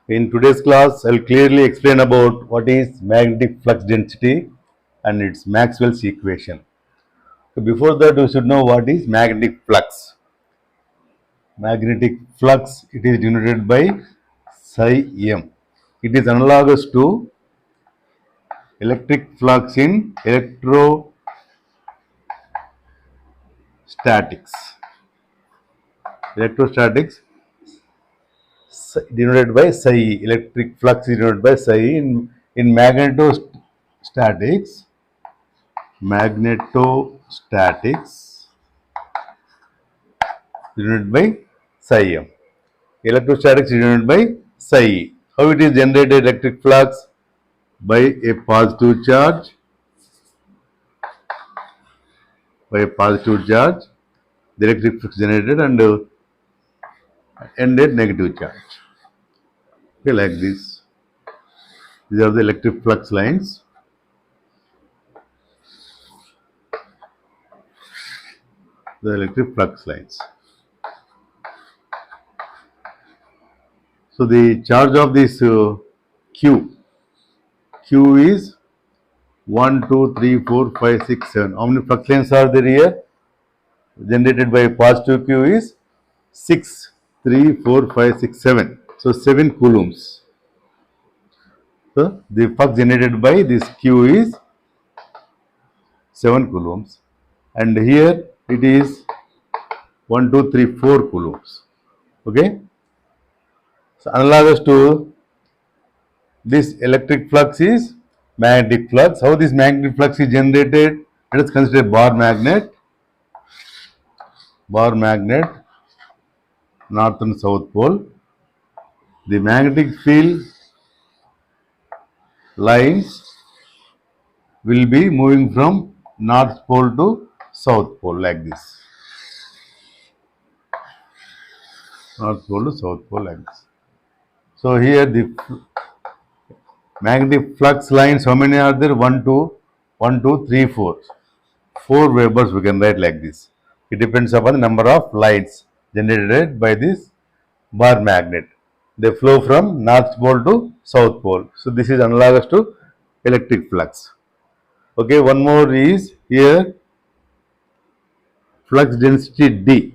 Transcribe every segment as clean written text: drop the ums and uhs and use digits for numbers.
In today's class, I'll clearly explain about what is magnetic flux density and its Maxwell's equation. So before that, we should know what is magnetic flux. Magnetic flux, it is denoted by psi m. It is analogous to electric flux in electrostatics. Electrostatics denoted by psi e. Electric flux is denoted by psi e. In magnetostatics denoted by psi m. Electrostatics is denoted by psi e. How it is generated electric flux? By a positive charge. The electric flux generated and ended negative charge. Okay, like this. These are the electric flux lines. The electric flux lines. So the charge of this Q is 1, 2, 3, 4, 5, 6, 7. How many flux lines are there here? Generated by positive Q is 6, 3, 4, 5, 6, 7. So 7 coulombs. So the flux generated by this Q is 7 coulombs. And here it is 1, 2, 3, 4 coulombs. Okay. So analogous to this electric flux is magnetic flux. How this magnetic flux is generated? Let us consider bar magnet, north and south pole. The magnetic field lines will be moving from north pole to south pole like this. North pole to south pole like this. So here the magnetic flux lines, how many are there? 1, 2, 3, 4. 4 Webers we can write like this. It depends upon the number of lines generated by this bar magnet. They flow from north pole to south pole. So this is analogous to electric flux. Okay, one more is here flux density D.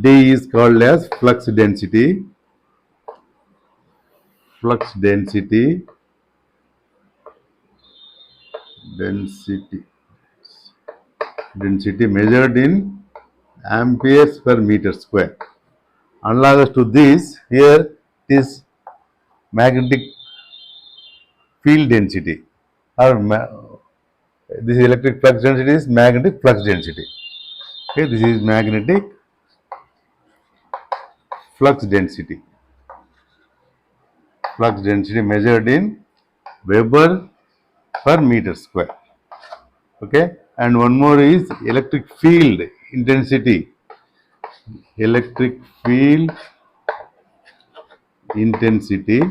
D is called as flux density. Flux density measured in amperes per meter square. Analogous to this, here is magnetic field density or this electric flux density is magnetic flux density. Okay, this is magnetic flux density. Flux density measured in Weber per meter square. Okay, and one more is electric field intensity. Electric field intensity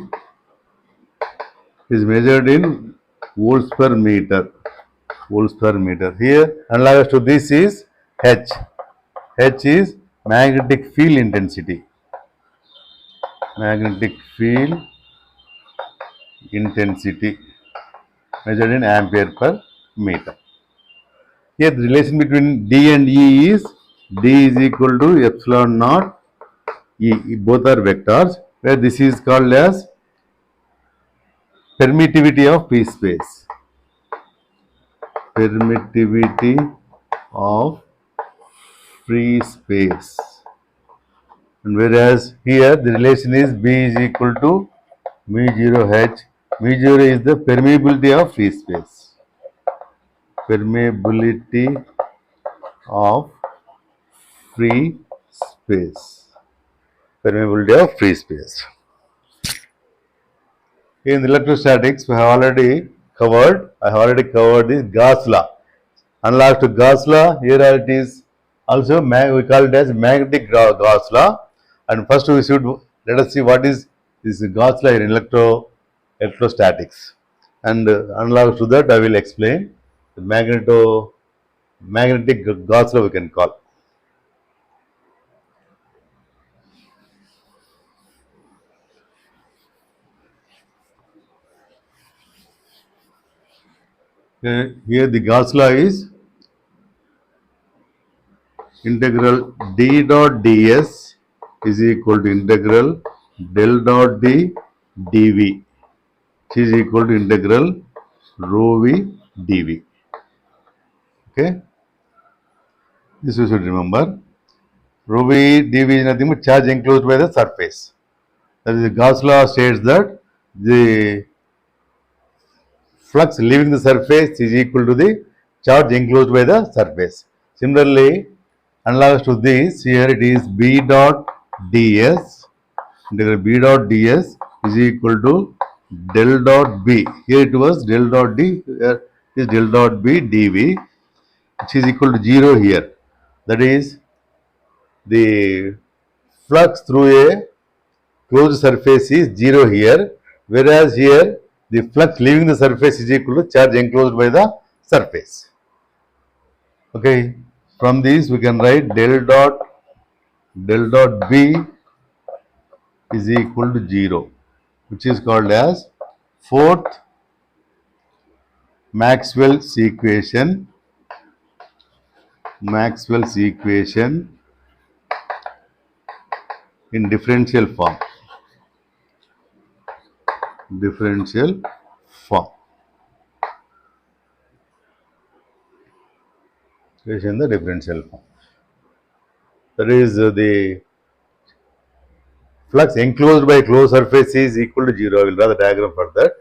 is measured in volts per meter. Here, analogous to this is H. H is magnetic field intensity. Magnetic field intensity measured in ampere per meter. Here the relation between D and E is D is equal to epsilon naught E. Both are vectors, where this is called as permittivity of free space. Permittivity of free space. And whereas here the relation is B is equal to mu 0 H. Mu 0 is the permeability of free space. Permeability of free space. Permeability of free space. In electrostatics, I have already covered this Gauss law. Unlike to Gauss law, here it is also we call it as magnetic Gauss law. And first we should let us see what is this Gauss law in electrostatics. And unlike to that, I will explain the magnetic Gauss law we can call. Here the Gauss law is integral d dot ds is equal to integral del dot d dv, which is equal to integral rho v dv. Okay, this you should remember. Rho v dv is nothing but charge enclosed by the surface. That is, the Gauss law states that the flux leaving the surface is equal to the charge enclosed by the surface. Similarly, analogous to this, here it is B dot ds, integral B dot ds is equal to del dot B. Here it was del dot D, here is del dot B dV, which is equal to 0 here. That is, the flux through a closed surface is 0 here, whereas here the flux leaving the surface is equal to charge enclosed by the surface. Okay, from this we can write del dot B is equal to 0, which is called as fourth Maxwell's equation. Maxwell's equation in differential form. Differential form. In the differential form. That is, the flux enclosed by closed surface is equal to 0. I will draw the diagram for that.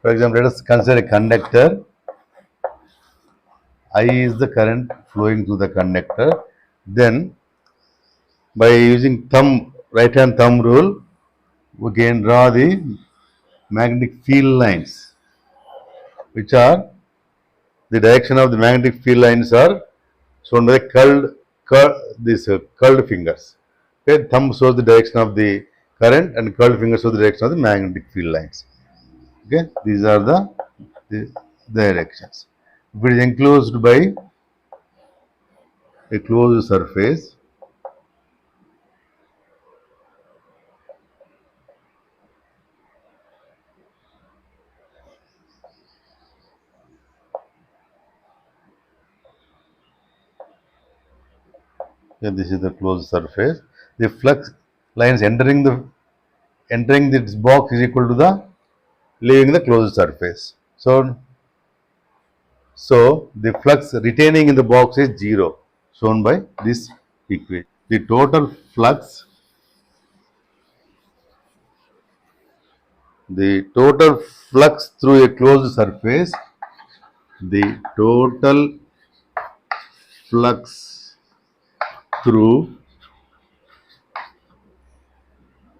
For example, let us consider a conductor. I is the current flowing through the conductor. Then, by using right hand thumb rule, we can draw the magnetic field lines, which are the direction of the magnetic field lines are shown by curled fingers. Okay, thumb shows the direction of the current and curled finger shows the direction of the magnetic field lines. Okay, these are the directions. If it is enclosed by a closed surface, this is the closed surface. The flux lines entering this box is equal to the leaving the closed surface. So the flux retaining in the box is 0, shown by this equation. The total flux through a closed surface, the total flux through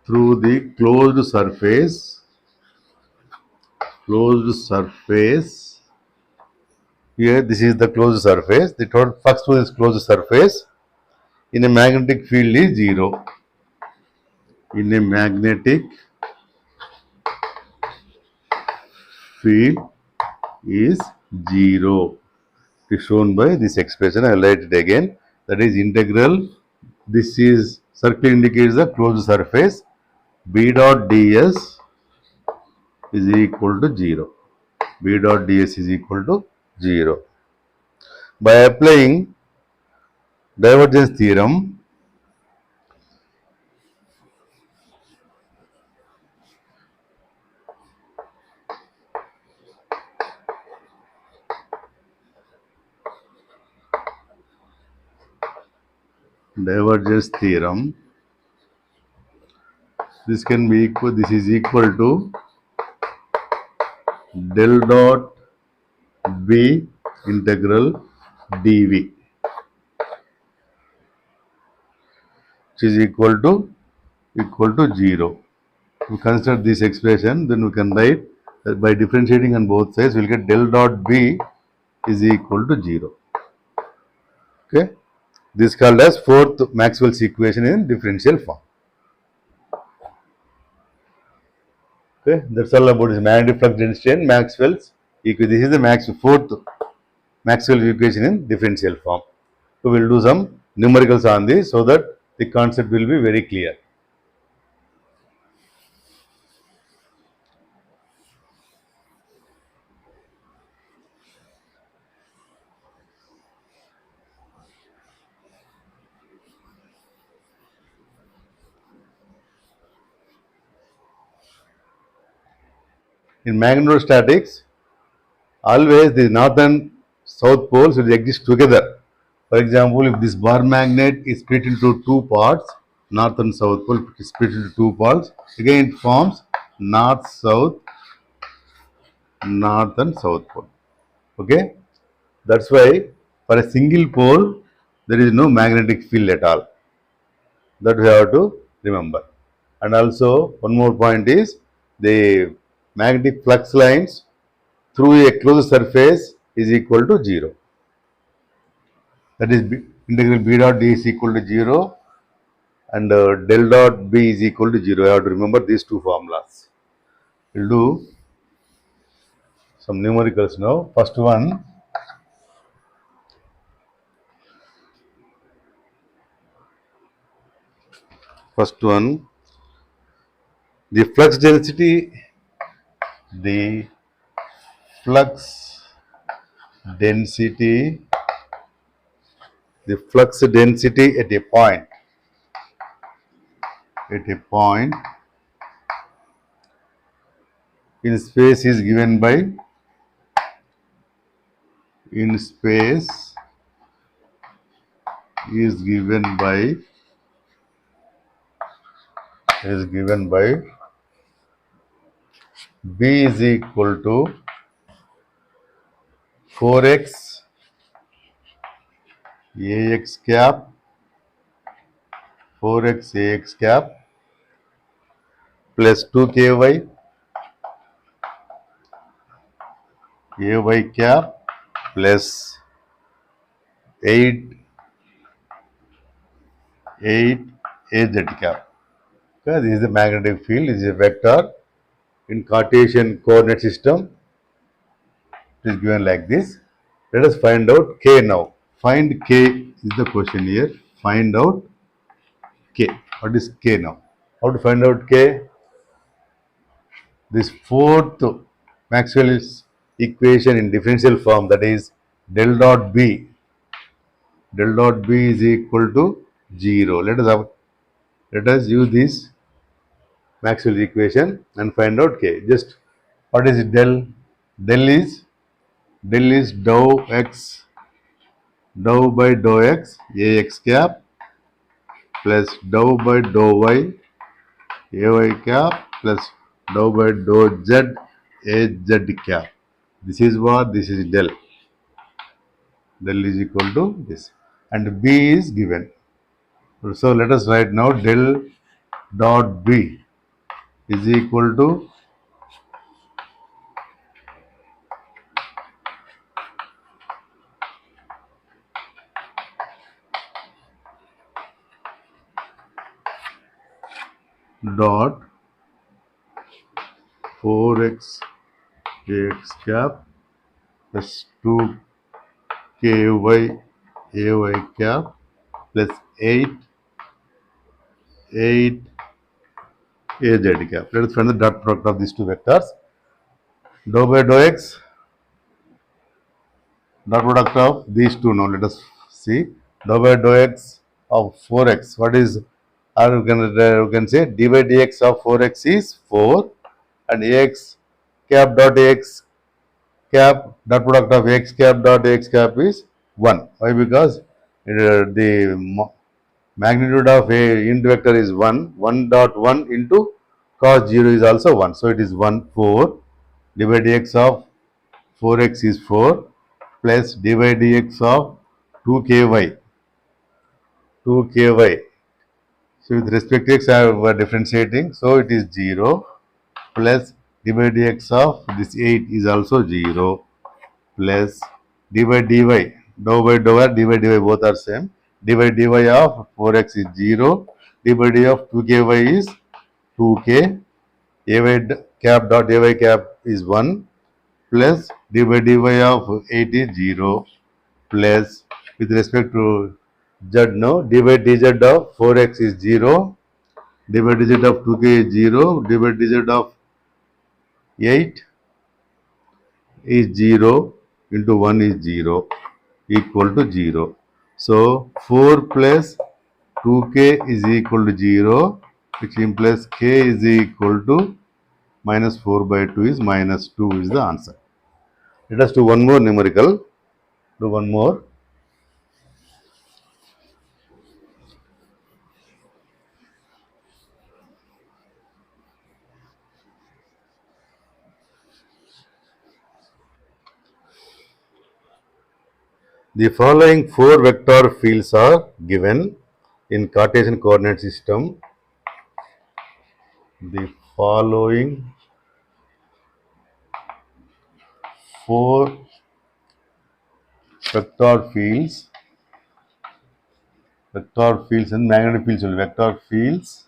the closed surface, here this is the closed surface, the total flux through this closed surface in a magnetic field is 0. In a magnetic field is 0. It is shown by this expression. I will write it again. That is integral. This is circle indicates the closed surface. B dot ds is equal to 0. B dot ds is equal to 0. By applying divergence theorem, this can be equal, this is equal to del dot B integral dV, which is equal to 0. We consider this expression, then we can write that by differentiating on both sides, we will get del dot B is equal to 0. Okay, this is called as fourth Maxwell's equation in differential form. Okay, that's all about this magnetic flux density and Maxwell's equation. This is the fourth Maxwell's equation in differential form. So we will do some numericals on this so that the concept will be very clear. In magnetostatics, always the north and south poles will exist together. For example, if this bar magnet is split into two parts, north and south pole is split into two parts, again it forms north, south, north and south pole. Okay, that's why for a single pole there is no magnetic field at all. That we have to remember. And also one more point is the magnetic flux lines through a closed surface is equal to 0. That is integral B dot D is equal to 0 and del dot B is equal to 0. I have to remember these two formulas. We'll do some numericals now. First one, the flux density, the flux density, the flux density at a point in space is given by is given by B is equal to 4x ax cap 4x ax cap plus 2ky ay cap plus 8 az cap. Okay, this is the magnetic field. This is a vector in Cartesian coordinate system. It is given like this. Let us find out k now. Find k is the question here. Find out k. What is k now? How to find out k? This fourth Maxwell's equation in differential form, that is del dot B. Del dot B is equal to 0. Let us use this Maxwell's equation and find out k. Just what is del? Del is dou by dou x ax cap plus dou by dou y ay cap plus dou by dou z az cap. This is what? This is del. Del is equal to this. And B is given. So let us write now del dot B is equal to dot 4x ax cap plus 2ky ay cap plus 8 az cap. Let us find the dot product of these two vectors. Dou by dou x, dot product of these two. Now let us see. Dou by dou x of 4x. What is, or we can say d by dx of 4x is 4 and ax cap dot ax cap dot product of x cap dot x cap is 1. Why? Because the magnitude of a unit vector is 1. 1 dot 1 into cos 0 is also 1. So it is 1, 4. D by dx of 4x is 4 plus d by dx of 2ky. So with respect to x I am differentiating. So it is 0 plus d by dx of this 8 is also 0 plus d by dy. Dou by dou r, d by dy both are same. D by dy of 4x is 0. D by dy of 2ky is 2k. Ay cap dot ay cap is 1 plus d by dy of 8 is 0 plus with respect to z, no, d by dz of 4x is 0, d by dz of 2k is 0, d by dz of 8 is 0 into 1 is 0 equal to 0. So 4 plus 2k is equal to 0, which implies k is equal to minus 4 by 2 is minus 2 is the answer. Let us do one more numerical. Do one more. The following four vector fields are given in Cartesian coordinate system. The following four vector fields and magnetic fields, vector fields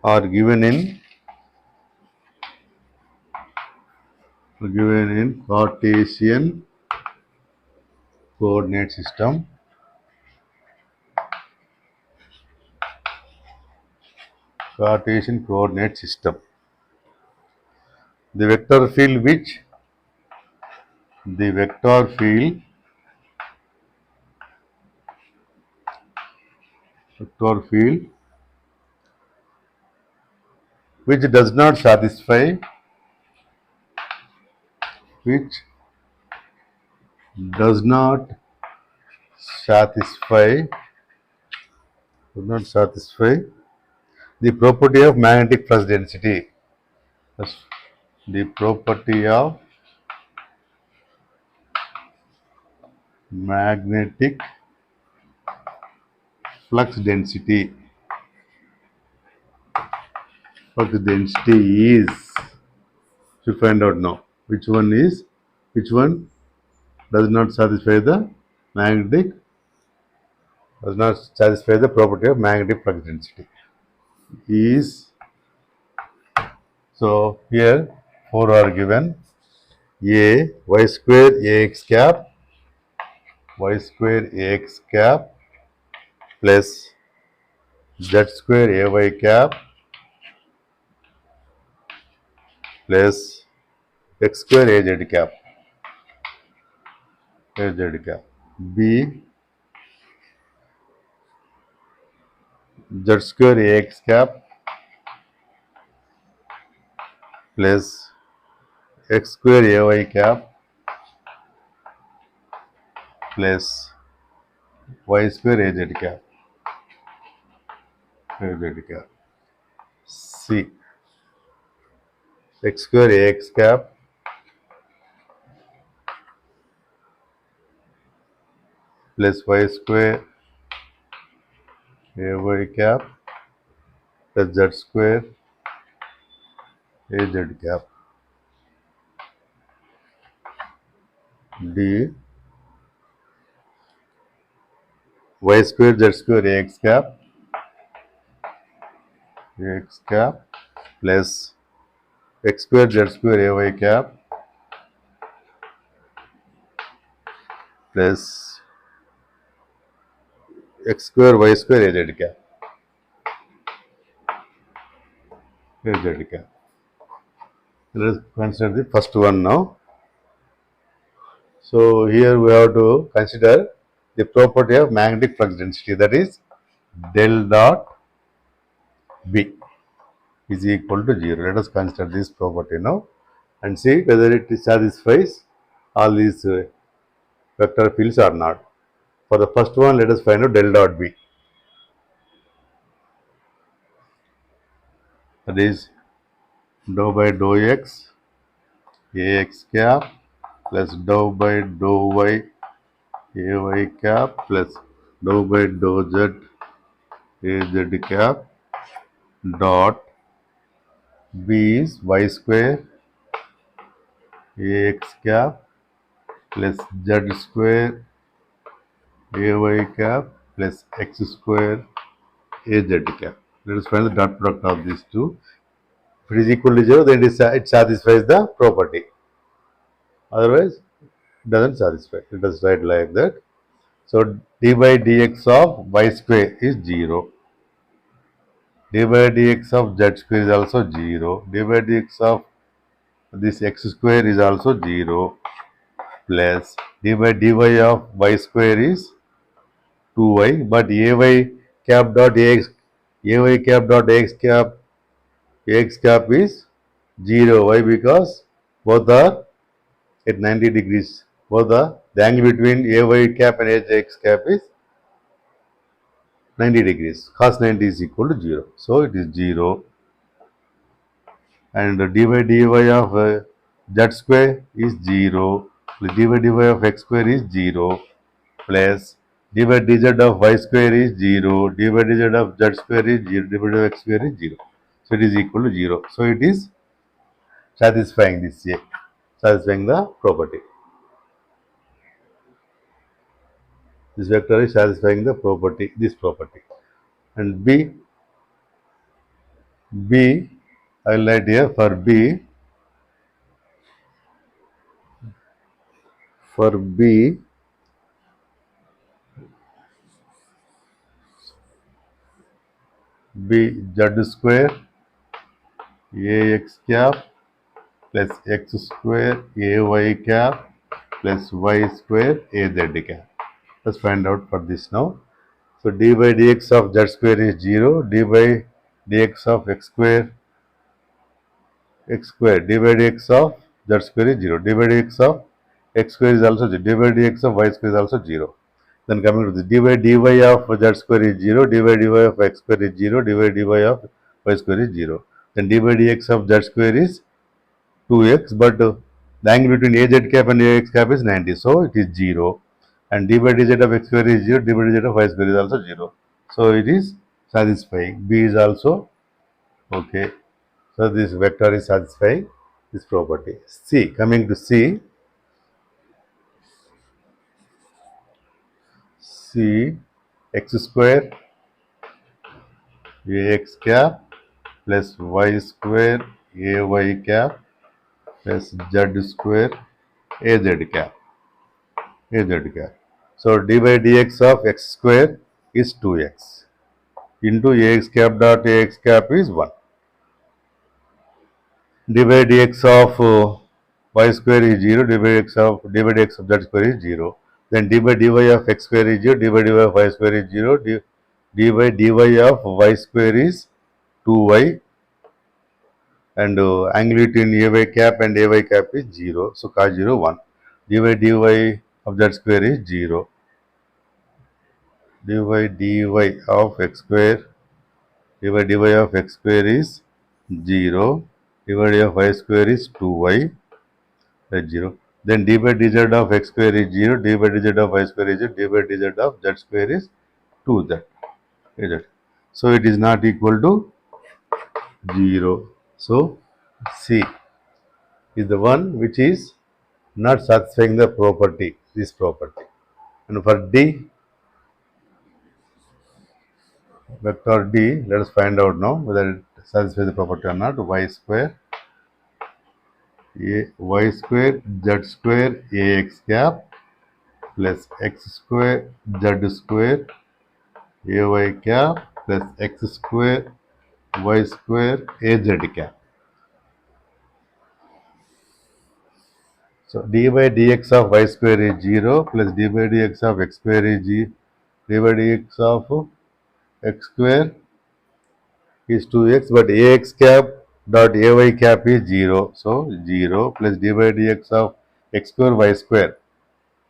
are given in Cartesian coordinate system. Cartesian coordinate system. The vector field which does not satisfy which does not satisfy the property of magnetic flux density. Thus, the property of magnetic flux density is, to find out now which one does not satisfy the magnetic does not satisfy the property of magnetic flux density is. So here four are given: a y square ax cap plus z square ay cap plus x square az cap b z square ax cap plus x square ay cap plus y square az cap c x square ax cap plus y square ay cap plus z square az cap d y square z square ax cap plus x square z square ay cap plus x square y square az cap. Let us consider the first one now. So here we have to consider the property of magnetic flux density, that is del dot B is equal to 0. Let us consider this property now and see whether it satisfies all these vector fields or not. For the first one, let us find out del dot B. That is dou by dou x ax cap plus dou by dou y ay cap plus dou by dou z az cap dot b is y square ax cap plus z square ay cap plus x square az cap. Let us find the dot product of these two. If it is equal to 0, then it satisfies the property. Otherwise, it doesn't satisfy. Let us write like that. So d by dx of y square is 0. D by dx of z square is also 0. D by dx of this x square is also 0. Plus d by dy of y square is 2y. But ay cap dot ax ay cap dot ax cap is 0. Why? Because both are at 90 degrees. Both the angle between ay cap and ax cap is 90 degrees. Cos 90 is equal to 0. So it is 0. And dy dy of z square is 0. Dy dy of x square is 0. Plus dy dz of y square is 0. Dy dz of z square is 0. Dy of x square is 0. So it is equal to 0. So it is satisfying this A, satisfying the property. This vector is satisfying the property, this property. And B, I will write here for B, B z square ax cap plus x square ay cap plus y square az cap. Let's find out for this now. So dy dx of z square is 0, dy dx of x square dy dx of z square is 0, dy dx of x square is also 0, dy dx of y square is also 0. Then coming to the dy of z square is 0, dy of x square is 0, dy of y square is 0. Then dy dx of z square is 2x, but the angle between az cap and ax cap is 90, so it is 0. And dy dz of x square is 0, dy dz of y square is also 0. So it is satisfying. B is also okay. So this vector is satisfying this property. C, coming to C x square ax cap plus y square ay cap plus z square az cap. So dy dx of x square is 2x into ax cap dot ax cap is 1. Dy dx of y square is 0, dy dx of z square is 0. Then dy of x square is 0, dy of y square is 0, dy of y square is 2y, and angle between ay cap and ay cap is 0. So cos 0 1. Dy of z square is 0. Dy of x square of x square is 0. Dy of y square is 2y. That's 0. Then dy dz of x square is 0, dy dz of y square is 0, dy dz of z square is 2z. So it is not equal to 0. So C is the one which is not satisfying the property, this property. And for D, vector D, let us find out now whether it satisfies the property or not. Y square z square ax cap plus x square z square ay cap plus x square y square az cap. So dy dx of y square is 0 plus dy dx of x square is dy dx of x square is 2x, but ax cap dot ay cap is 0. So 0 plus dy dx of x square y square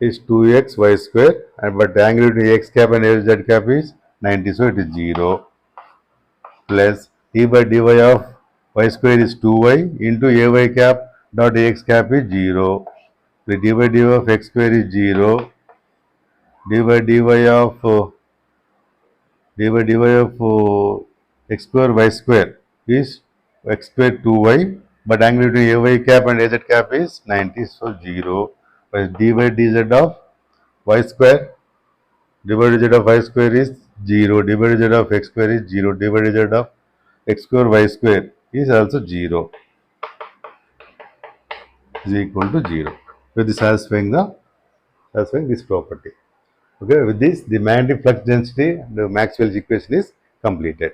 is 2x y square, and but the angle between x cap and az cap is 90, so it is 0. Plus d by dy of y square is 2y into ay cap dot ax cap is 0. The dy by dy of x square is 0. Dy of x square y square is x square 2y, but angle between ay cap and az cap is 90, so 0. But dy dz of y square, dy dz of y square is 0, dy dz of x square is 0, dy dz of x square y square is also 0, is equal to 0. With this satisfying this property. Okay, with this the magnetic flux density, the Maxwell's equation is completed.